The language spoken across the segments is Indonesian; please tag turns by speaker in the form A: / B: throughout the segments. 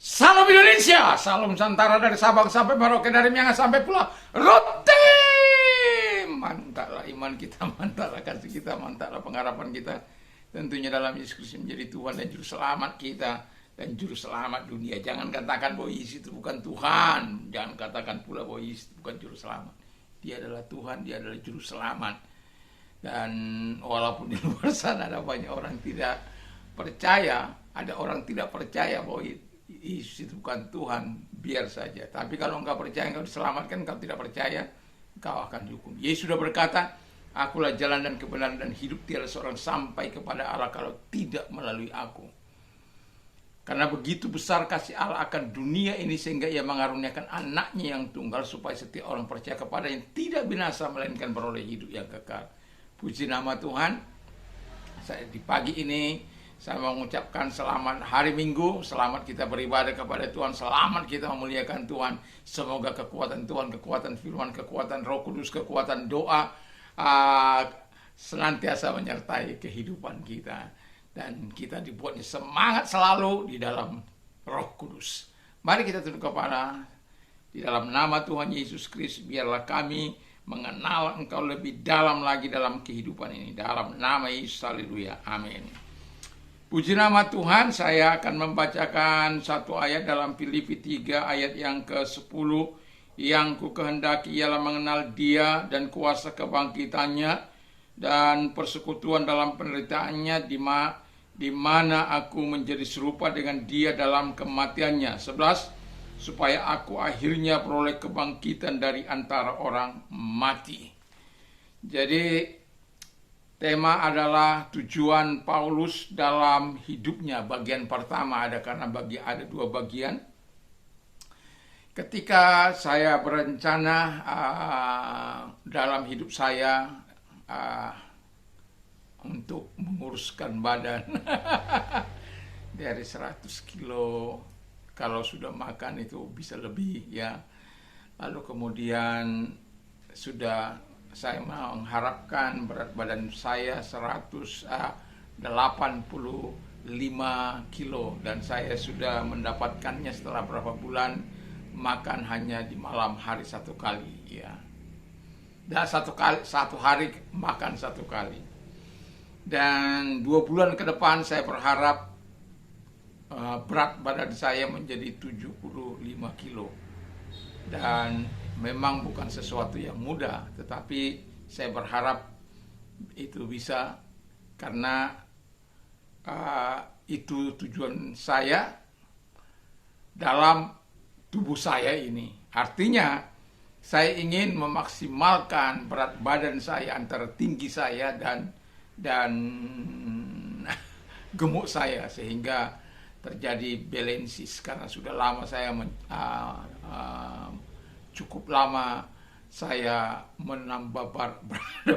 A: Salam Indonesia, salam Nusantara dari Sabang sampai Merauke, dari Miangas sampai Pulau Rote. Mantaplah iman kita, mantaplah kasih kita, mantaplah pengharapan kita. Tentunya dalam Yesus Kristus menjadi Tuhan dan Juru Selamat kita dan Juru Selamat dunia. Jangan katakan bahwa Yesus itu bukan Tuhan. Jangan katakan pula bahwa Yesus itu bukan Juru Selamat. Dia adalah Tuhan, dia adalah Juru Selamat. Dan walaupun di luar sana ada banyak orang tidak percaya, ada orang tidak percaya bahwa Yesus itu bukan Tuhan, biar saja. Tapi kalau engkau percaya, engkau diselamatkan. Engkau tidak percaya, engkau akan dihukum. Yesus sudah berkata, akulah jalan dan kebenaran dan hidup, tiada seorang sampai kepada Allah kalau tidak melalui aku. Karena begitu besar kasih Allah akan dunia ini sehingga ia mengaruniakan anaknya yang tunggal supaya setiap orang percaya kepada yang tidak binasa melainkan beroleh hidup yang kekal. Puji nama Tuhan. Saya di pagi ini saya mau mengucapkan selamat hari Minggu, selamat kita beribadah kepada Tuhan, selamat kita memuliakan Tuhan. Semoga kekuatan Tuhan, kekuatan firman, kekuatan Roh Kudus, kekuatan doa senantiasa menyertai kehidupan kita. Dan kita dibuatnya semangat selalu di dalam Roh Kudus. Mari kita tunduk kepala di dalam nama Tuhan Yesus Kristus, biarlah kami mengenal Engkau lebih dalam lagi dalam kehidupan ini. Dalam nama Yesus, haleluya, amin. Puji nama Tuhan, saya akan membacakan satu ayat dalam Filipi 3 ayat yang ke-10. Yang ku kehendaki ialah mengenal Dia dan kuasa kebangkitannya dan persekutuan dalam penderitaannya, di mana aku menjadi serupa dengan Dia dalam kematiannya. 11. Supaya aku akhirnya peroleh kebangkitan dari antara orang mati. Jadi tema adalah tujuan Paulus dalam hidupnya. Bagian pertama karena ada dua bagian. Ketika saya berencana dalam hidup saya untuk menguruskan badan dari 100 kilo, kalau sudah makan itu bisa lebih ya. Lalu kemudian sudah saya mengharapkan berat badan saya 185 kilo dan saya sudah mendapatkannya setelah berapa bulan makan hanya di malam hari satu kali ya. Dan satu hari makan satu kali. Dan 2 bulan ke depan saya berharap berat badan saya menjadi 75 kilo. Dan memang bukan sesuatu yang mudah, tetapi saya berharap itu bisa, karena itu tujuan saya dalam tubuh saya ini. Artinya saya ingin memaksimalkan berat badan saya antara tinggi saya dan gemuk saya, sehingga terjadi balances. Karena sudah lama saya cukup lama saya menambah berat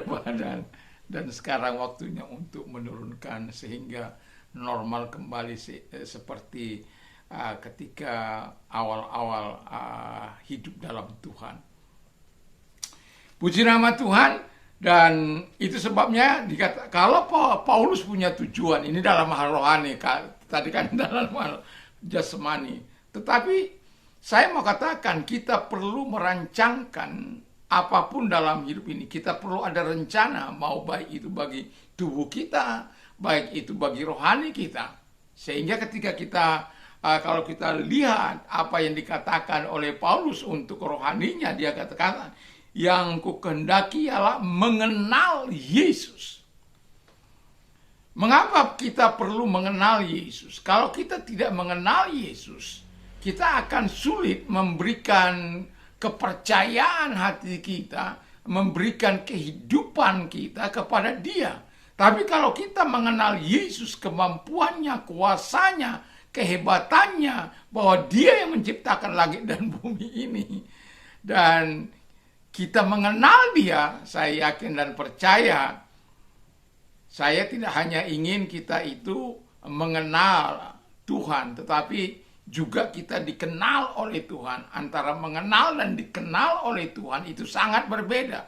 A: badan, dan sekarang waktunya untuk menurunkan sehingga normal kembali seperti ketika awal-awal hidup dalam Tuhan. Puji nama Tuhan. Dan itu sebabnya dikata kalau Paulus punya tujuan ini dalam hal rohani, tadi kan dalam hal jasmani. Tetapi saya mau katakan kita perlu merancangkan apapun dalam hidup ini. Kita perlu ada rencana, mau baik itu bagi tubuh kita, baik itu bagi rohani kita. Sehingga ketika kita kalau kita lihat apa yang dikatakan oleh Paulus untuk rohaninya, dia katakan yang ku kehendaki ialah mengenal Yesus. Mengapa kita perlu mengenal Yesus? Kalau kita tidak mengenal Yesus, kita akan sulit memberikan kepercayaan hati kita, memberikan kehidupan kita kepada Dia. Tapi kalau kita mengenal Yesus, kemampuannya, kuasanya, kehebatannya, bahwa Dia yang menciptakan langit dan bumi ini, dan kita mengenal Dia, saya yakin dan percaya, saya tidak hanya ingin kita itu mengenal Tuhan, tetapi juga kita dikenal oleh Tuhan. Antara mengenal dan dikenal oleh Tuhan itu sangat berbeda.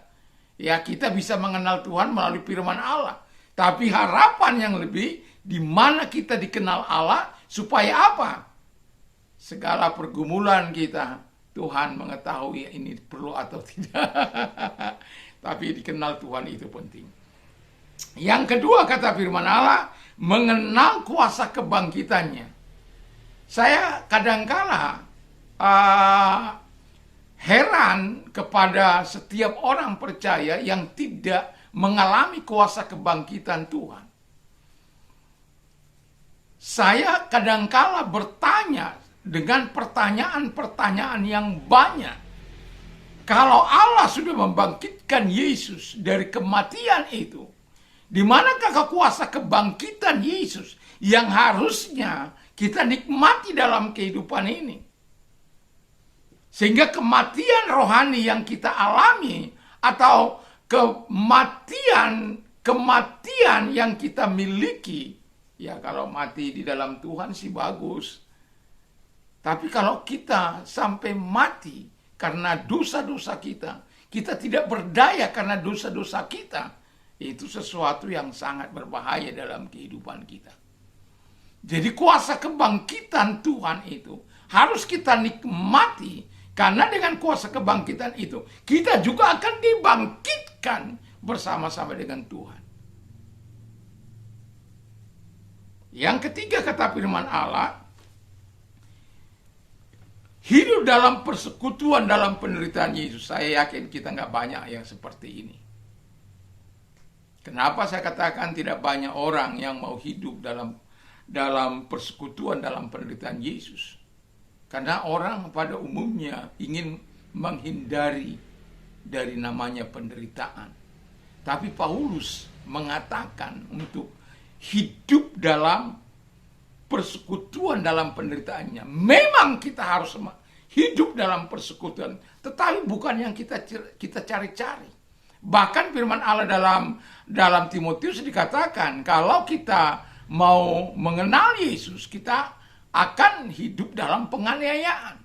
A: Ya, kita bisa mengenal Tuhan melalui firman Allah. Tapi harapan yang lebih, di mana kita dikenal Allah, supaya apa? segala pergumulan kita, Tuhan mengetahui ini perlu atau tidak. Tapi dikenal Tuhan itu penting. Yang kedua kata firman Allah, mengenal kuasa kebangkitannya. Saya kadangkala heran kepada setiap orang percaya yang tidak mengalami kuasa kebangkitan Tuhan. Saya kadangkala bertanya dengan pertanyaan-pertanyaan yang banyak. Kalau Allah sudah membangkitkan Yesus dari kematian itu, di manakah kuasa kebangkitan Yesus yang harusnya kita nikmati dalam kehidupan ini? Sehingga kematian rohani yang kita alami atau kematian yang kita miliki, ya kalau mati di dalam Tuhan sih bagus. Tapi kalau kita sampai mati karena dosa-dosa kita, kita tidak berdaya karena dosa-dosa kita, itu sesuatu yang sangat berbahaya dalam kehidupan kita. Jadi kuasa kebangkitan Tuhan itu harus kita nikmati, karena dengan kuasa kebangkitan itu kita juga akan dibangkitkan bersama-sama dengan Tuhan. Yang ketiga kata firman Allah, hidup dalam persekutuan dalam penderitaan Yesus. Saya yakin kita nggak banyak yang seperti ini. Kenapa saya katakan tidak banyak orang yang mau hidup dalam persekutuan dalam penderitaan Yesus? Karena orang pada umumnya ingin menghindari dari namanya penderitaan. Tapi Paulus mengatakan untuk hidup dalam persekutuan dalam penderitaannya. Memang kita harus hidup dalam persekutuan, tetapi bukan yang kita cari-cari. Bahkan firman Allah dalam Timotius dikatakan, kalau kita mau mengenal Yesus, kita akan hidup dalam penganiayaan.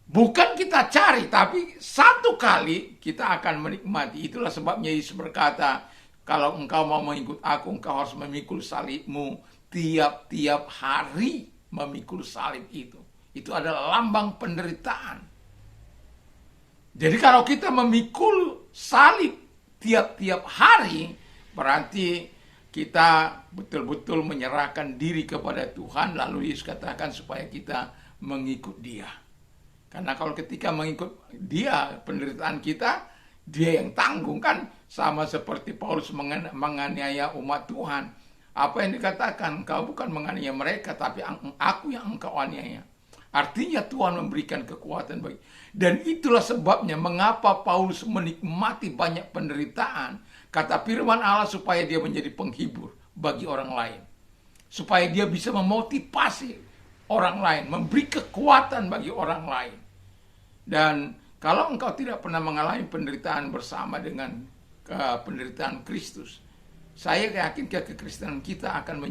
A: Bukan kita cari, tapi satu kali kita akan menikmati. Itulah sebabnya Yesus berkata, kalau engkau mau mengikut aku, engkau harus memikul salibmu tiap-tiap hari. Memikul salib itu adalah lambang penderitaan. Jadi kalau kita memikul salib tiap-tiap hari, berarti kita betul-betul menyerahkan diri kepada Tuhan. Lalu Yesus katakan supaya kita mengikut Dia. Karena kalau ketika mengikut Dia, penderitaan kita, Dia yang tanggung kan. Sama seperti Paulus menganiaya umat Tuhan. Apa yang dikatakan, kau bukan menganiaya mereka, tapi aku yang engkau aniaya. Artinya Tuhan memberikan kekuatan bagi. Dan itulah sebabnya mengapa Paulus menikmati banyak penderitaan. Kata firman Allah supaya dia menjadi penghibur bagi orang lain. Supaya dia bisa memotivasi orang lain, memberi kekuatan bagi orang lain. Dan kalau engkau tidak pernah mengalami penderitaan bersama dengan penderitaan Kristus, saya yakin kekristenan kita akan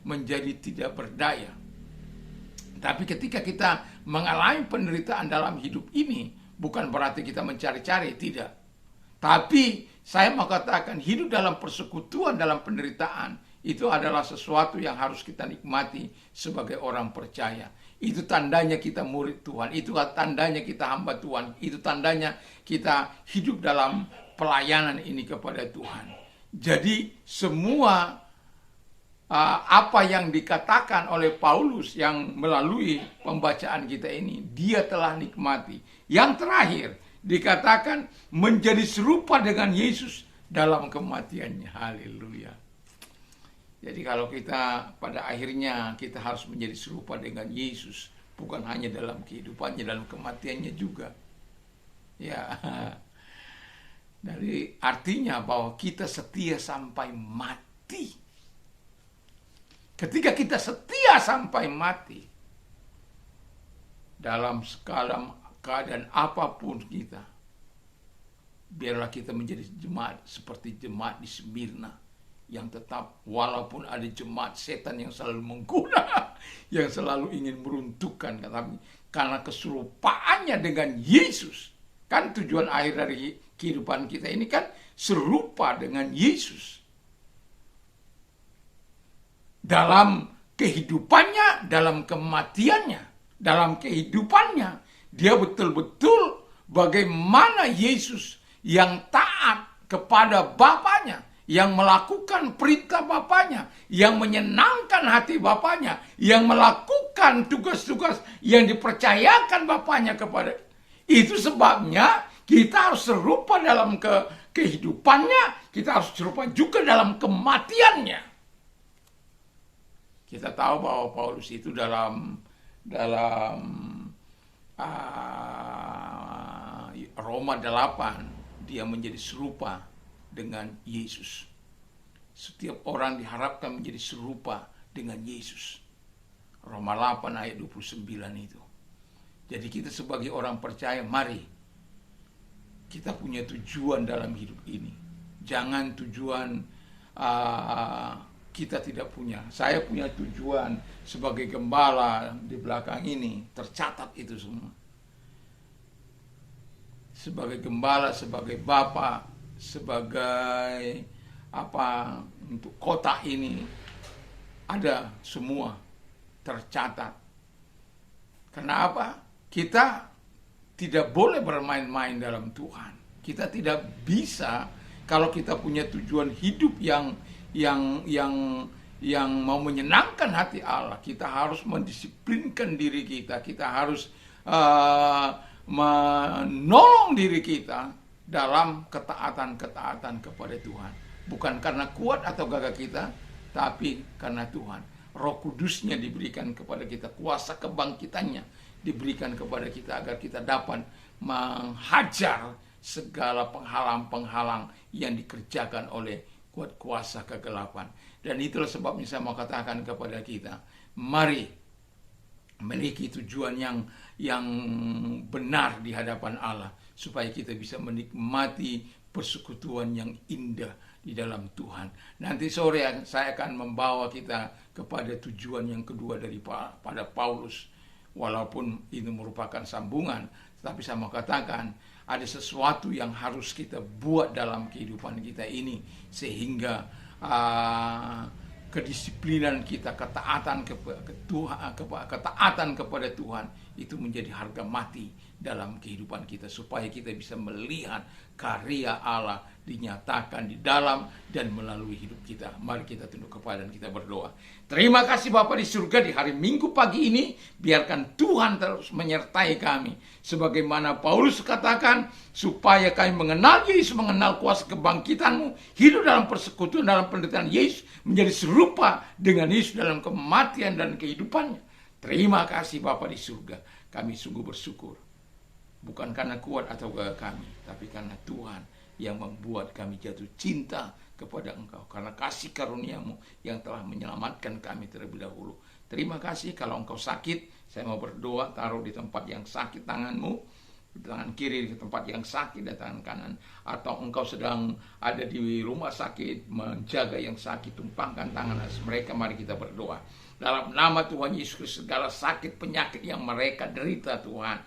A: menjadi tidak berdaya. Tapi ketika kita mengalami penderitaan dalam hidup ini, bukan berarti kita mencari-cari, tidak. Tapi saya mau katakan hidup dalam persekutuan dalam penderitaan itu adalah sesuatu yang harus kita nikmati sebagai orang percaya. Itu tandanya kita murid Tuhan, itu tandanya kita hamba Tuhan, itu tandanya kita hidup dalam pelayanan ini kepada Tuhan. Jadi semua apa yang dikatakan oleh Paulus yang melalui pembacaan kita ini, dia telah nikmati. Yang terakhir, dikatakan menjadi serupa dengan Yesus dalam kematiannya. Haleluya. Jadi kalau kita pada akhirnya kita harus menjadi serupa dengan Yesus, bukan hanya dalam kehidupannya, dalam kematiannya juga. Ya. Dari artinya bahwa kita setia sampai mati. Ketika kita setia sampai mati, dalam segala keadaan apapun kita, biarlah kita menjadi jemaat seperti jemaat di Smyrna, yang tetap walaupun ada jemaat setan yang selalu menggoda, yang selalu ingin meruntuhkan, karena keserupaannya dengan Yesus. Kan tujuan akhir dari kehidupan kita ini kan serupa dengan Yesus. Dalam kehidupannya, dalam kematiannya, dalam kehidupannya, dia betul-betul bagaimana Yesus yang taat kepada Bapaknya, yang melakukan perintah Bapaknya, yang menyenangkan hati Bapaknya, yang melakukan tugas-tugas yang dipercayakan Bapaknya kepada. Itu sebabnya kita harus serupa dalam kehidupannya, kita harus serupa juga dalam kematiannya. Kita tahu bahwa Paulus itu dalam Roma 8, dia menjadi serupa dengan Yesus. Setiap orang diharapkan menjadi serupa dengan Yesus. Roma 8 ayat 29 itu. Jadi kita sebagai orang percaya, mari kita punya tujuan dalam hidup ini. Jangan tujuan kita tidak punya. Saya punya tujuan sebagai gembala di belakang ini, tercatat itu semua. Sebagai gembala, sebagai bapak, sebagai untuk kota ini, ada semua tercatat. Kenapa? Kita tidak boleh bermain-main dalam Tuhan. Kita tidak bisa, kalau kita punya tujuan hidup yang mau menyenangkan hati Allah, kita harus mendisiplinkan diri kita. Kita harus menolong diri kita dalam ketaatan kepada Tuhan. Bukan karena kuat atau gagah kita, tapi karena Tuhan. Roh Kudusnya diberikan kepada kita, kuasa kebangkitannya diberikan kepada kita agar kita dapat menghajar segala penghalang-penghalang yang dikerjakan oleh kuat kuasa kegelapan. Dan itulah sebabnya saya mau katakan kepada kita, mari memiliki tujuan yang benar di hadapan Allah, supaya kita bisa menikmati persekutuan yang indah di dalam Tuhan. Nanti sore saya akan membawa kita kepada tujuan yang kedua daripada Paulus. Walaupun ini merupakan sambungan, tetapi saya mau katakan ada sesuatu yang harus kita buat dalam kehidupan kita ini, sehingga kedisiplinan kita, ketaatan kepada Tuhan itu menjadi harga mati dalam kehidupan kita, supaya kita bisa melihat karya Allah dinyatakan di dalam dan melalui hidup kita. Mari kita tunduk kepala dan kita berdoa. Terima kasih Bapa di surga, di hari Minggu pagi ini biarkan Tuhan terus menyertai kami, sebagaimana Paulus katakan, supaya kami mengenal Yesus, mengenal kuasa kebangkitan-Mu, hidup dalam persekutuan dalam penderitaan Yesus, menjadi serupa dengan Yesus dalam kematian dan kehidupannya. Terima kasih Bapa di surga, kami sungguh bersyukur. Bukan karena kuat atau gagah kami, tapi karena Tuhan yang membuat kami jatuh cinta kepada Engkau, karena kasih karunia-Mu yang telah menyelamatkan kami terlebih dahulu. Terima kasih. Kalau engkau sakit, saya mau berdoa, taruh di tempat yang sakit tanganmu, di tangan kiri di tempat yang sakit dan tangan kanan. Atau engkau sedang ada di rumah sakit, menjaga yang sakit, tumpangkan tangan atas mereka. Mari kita berdoa. Dalam nama Tuhan Yesus Kristus, segala sakit penyakit yang mereka derita Tuhan,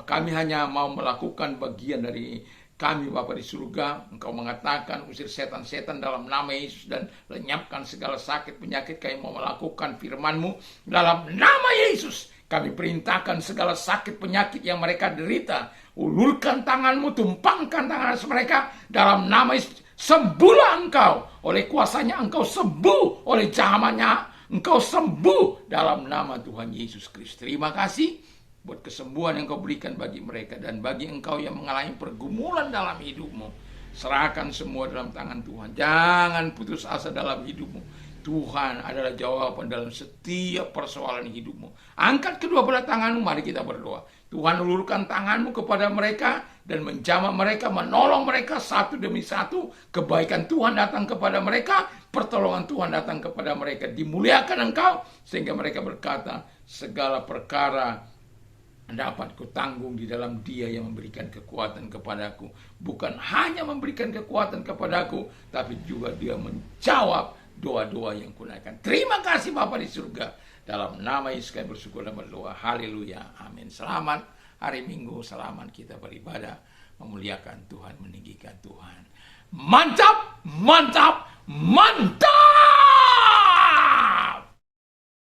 A: kami hanya mau melakukan bagian dari kami Bapa di surga. Engkau mengatakan usir setan-setan dalam nama Yesus dan lenyapkan segala sakit penyakit. Kami mau melakukan firman-Mu dalam nama Yesus. Kami perintahkan segala sakit penyakit yang mereka derita, ulurkan tangan-Mu, tumpangkan tangan mereka dalam nama Yesus. Sembuhlah engkau, oleh kuasanya engkau sembuh, oleh jamannya engkau sembuh dalam nama Tuhan Yesus Kristus. Terima kasih buat kesembuhan yang Kau berikan bagi mereka, dan bagi engkau yang mengalami pergumulan dalam hidupmu, serahkan semua dalam tangan Tuhan. Jangan putus asa dalam hidupmu. Tuhan adalah jawaban dalam setiap persoalan hidupmu. Angkat kedua belah tanganmu, mari kita berdoa. Tuhan, ulurkan tanganmu kepada mereka dan menjamah mereka, menolong mereka satu demi satu. Kebaikan Tuhan datang kepada mereka, pertolongan Tuhan datang kepada mereka. Dimuliakan engkau sehingga mereka berkata, segala perkara dapat kutanggung di dalam Dia yang memberikan kekuatan kepadaku. Bukan hanya memberikan kekuatan kepadaku, tapi juga Dia menjawab doa-doa yang kunaikkan. Terima kasih Bapa di surga. Dalam nama Yesus kami bersyukur dan berdoa. Haleluya. Amin. Selamat hari Minggu. Selamat kita beribadah, memuliakan Tuhan, meninggikan Tuhan. Mantap, mantap, mantap.